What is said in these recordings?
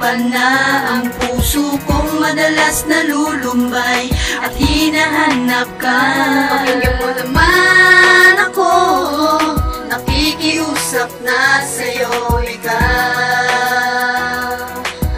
Nahihirapan na ang puso kong madalas nalulumbay at hinahanap ka. Pakinggan mo naman ako, nakikiusap na sa'yo ikaw.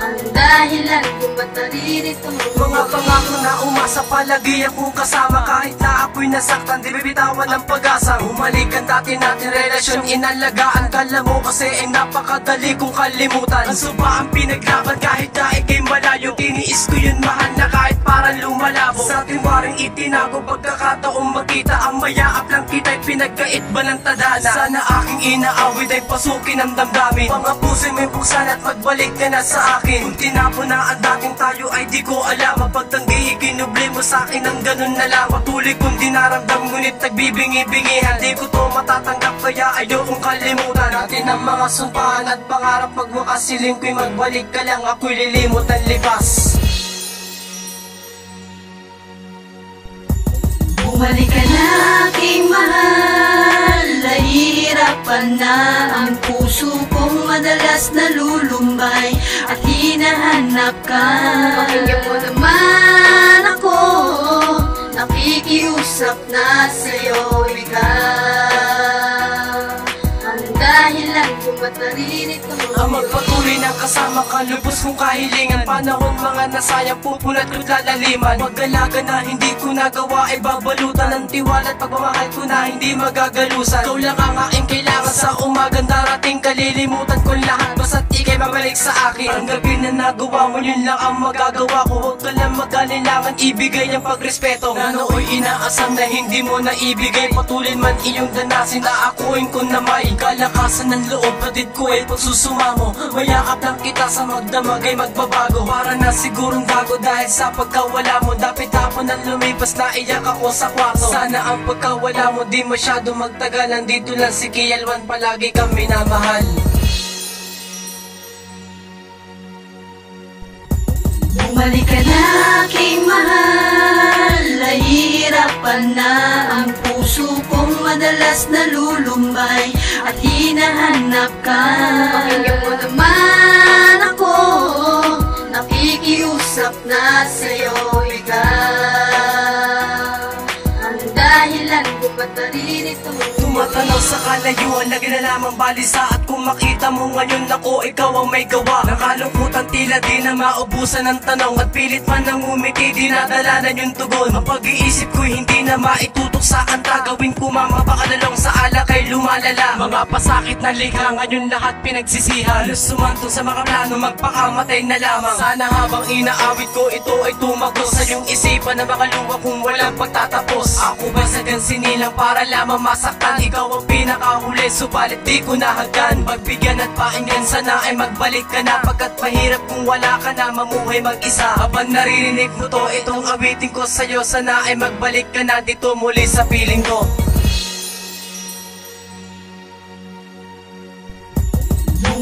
Ang dahilan kung ba't naririto, mga pangako na umasa, palagi akong kasama. Kahit na ako'y nasaktan, di bibitawan ang pag-asa. Bumalik ang dati natin relasyon, inalagaan. Kala mo kasi ay napakadali kong kalimutan. Ang suba ang pinaglaban kahit na ika'y malayo. Tiniis ko yun mahal na kahit parang lumalabo. Sa tiwaring itinago pagkakataong magkita. Ang mayaap lang kita'y pinagkait ba ng tadhana. Sana aking inaawit ay pasukin ang damdamin. Mga puso'y may buksan at magbalik ka na sa akin. Kung tinapon na ang dating tayo ay di ko alam. Mapagtanggi ikinubli mo sa'kin ang ganun na lang. Patuloy kong dinaramdam ngunit nagbibingi-bingihan. Di ko to matatanggap kaya ayokong kalimutan natin ang mga sumpahan at pangarap. Magwakas siling ko'y magbalik ka lang, ako'y lilimot ang libas. bumalik ka na aking mahal. Nahihirapan na ang puso kong madalas nalulumbay at hinahanap ka. Pakinggan mo naman ako, nakikiusap na sa'yo ikaw. Ang dahilan kung ba't naririto, ang magpatuloy ng kasama ka, lubos kong kahilingan. Panahon mga nasayang pupunat ko't lalaliman. Mag-alaga na hindi ko nagawa ay babalutan ng tiwala at pagmamahal ko na hindi magagalusan. Ikaw lang ang aking kailangan sa umagang darating. Kalilimutan ko lahat basta't ika'y mabalik sa akin. Ang gabi na nagawa mo yun lang ang magagawa ko. Huwag ka lang mag-alilangan, ibigay ang pagrespeto na nooy inaasam na hindi mo na ibigay. Patulin man iyong danasin na akuin ko na may kalakasan ng loob. Patid ko ay pagsusuma mo, mayakap lang kita sa magdamag ay magbabago. Para na sigurong gago dahil sa pagkawala mo. Dapit hapon nang lumipas na iyak ako sa kwarto. Sana ang pagkawala mo di masyado magtagal. Nandito lang si Kialwan, palagi kami na mahal. bumalik ka na aking mahal. Nahihirapan na ang puso kong madalas nalulumbay at hinahanap ka. Pakinggan mo naman ako, nakikiusap na sa'yo ikaw. Ang dahilan kung ba't naririto, tumatanaw sa kalayuan, lagi na lamang balisa. At kung makita mo ngayon ako, ikaw ang may gawa. Nakalungkutan tila di na maubusan ng tanong. At pilit man nang umiti, di nadalanan yung tugon. Ang pag-iisip ko'y hindi na maitutok sa kanta. Gawin ko mamapakanalong sa alak ay lumalala. Mga pasakit na likha, ngayon lahat pinagsisihan. Halos sumantong sa mga plano, magpakamatay na lamang. Sana habang inaawit ko, ito ay tumagos sa iyong isipan na makaluwa kung walang pagtatapos. Ako ba sadyang sinilang para lamang masaktan? Ikaw ang pinakahuli, subalit di ko nahagkan. Pagbigyan at pakinggan, sana ay magbalik ka na. Pagkat mahirap kung wala ka na, mamuhay mag-isa. Habang naririnig mo to, itong awitin ko sa'yo. Sana ay magbalik ka na dito muli sa piling ko.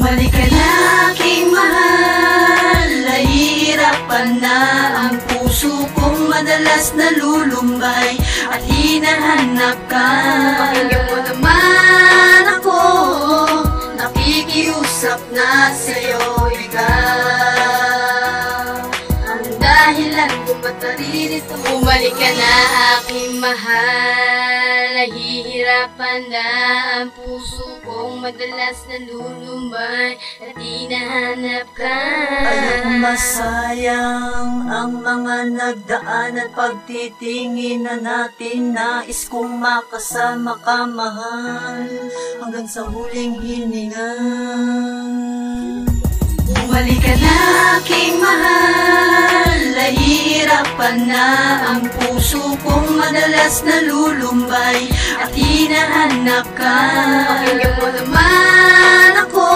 bumalik ka na aking mahal. Nahihirapan na ang puso kong madalas nalulumbay at hinahanap ka. Pakinggan mo naman ako, nakikiusap na sa'yo ikaw. Ang dahilan kung ba't naririto, bumalik ka na aking mahal. Nahihirapan na ang puso kong madalas nalulumbay at hinahanap ka. Alam masayang ang mga nagdaan at pagtitingin na natin. Nais kong makasama ka mahal hanggang sa huling hininga. Bumalik ka na aking mahal. Nahihirapan na ang puso kong madalas nalulumbay at hinahanap ka. Pakinggan mo naman ako,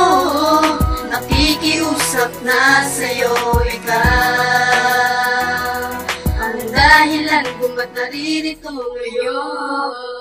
nakikiusap na sa'yo ikaw. Ang dahilan kung ba't naririto ngayon.